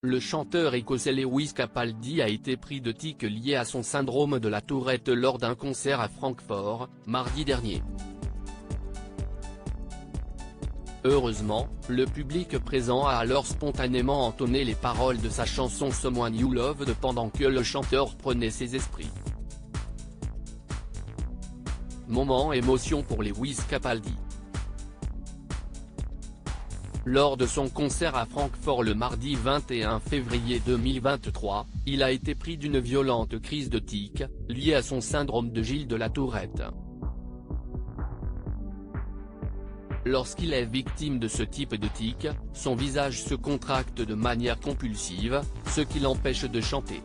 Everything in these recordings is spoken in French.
Le chanteur écossais Lewis Capaldi a été pris de tics liés à son syndrome de la Tourette lors d'un concert à Francfort, mardi dernier. Heureusement, le public présent a alors spontanément entonné les paroles de sa chanson Someone You Loved pendant que le chanteur prenait ses esprits. Moment émotion pour Lewis Capaldi. Lors de son concert à Francfort le mardi 21 février 2023, il a été pris d'une violente crise de tics, liée à son syndrome de Gilles de la Tourette. Lorsqu'il est victime de ce type de tic, son visage se contracte de manière compulsive, ce qui l'empêche de chanter.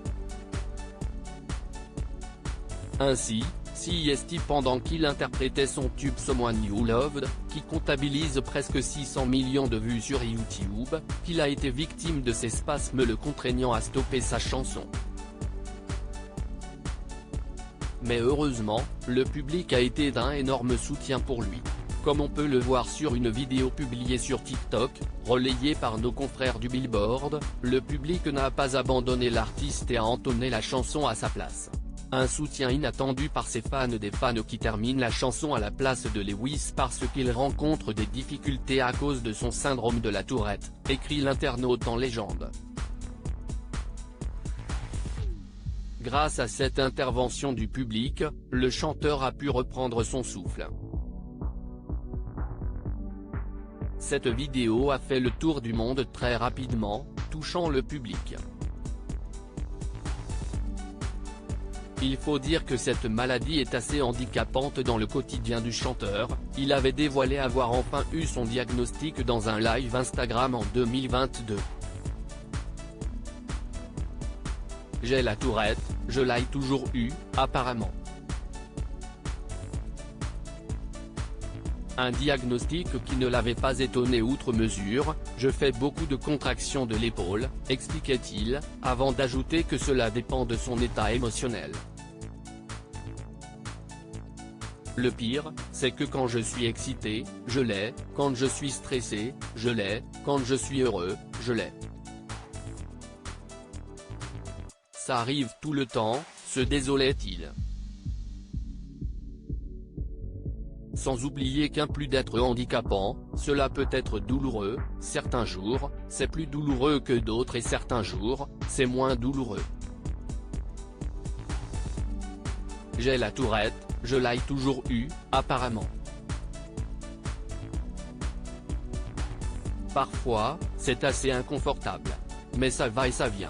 Ainsi, CST pendant qu'il interprétait son tube Someone You Loved, qui comptabilise presque 600 millions de vues sur YouTube, qu'il a été victime de ces spasmes le contraignant à stopper sa chanson. Mais heureusement, le public a été d'un énorme soutien pour lui. Comme on peut le voir sur une vidéo publiée sur TikTok, relayée par nos confrères du Billboard, le public n'a pas abandonné l'artiste et a entonné la chanson à sa place. Un soutien inattendu par ses fans, des fans qui terminent la chanson à la place de Lewis parce qu'il rencontre des difficultés à cause de son syndrome de la Tourette, écrit l'internaute en légende. Grâce à cette intervention du public, le chanteur a pu reprendre son souffle. Cette vidéo a fait le tour du monde très rapidement, touchant le public. Il faut dire que cette maladie est assez handicapante dans le quotidien du chanteur. Il avait dévoilé avoir enfin eu son diagnostic dans un live Instagram en 2022. J'ai la Tourette, je l'ai toujours eu, apparemment. Un diagnostic qui ne l'avait pas étonné outre mesure, je fais beaucoup de contractions de l'épaule, expliquait-il, avant d'ajouter que cela dépend de son état émotionnel. Le pire, c'est que quand je suis excité, je l'ai, quand je suis stressé, je l'ai, quand je suis heureux, je l'ai. Ça arrive tout le temps, se désolait-il. Sans oublier qu'un plus d'être handicapant, cela peut être douloureux, certains jours, c'est plus douloureux que d'autres et certains jours, c'est moins douloureux. J'ai la Tourette, je l'ai toujours eu, apparemment. Parfois, c'est assez inconfortable. Mais ça va et ça vient.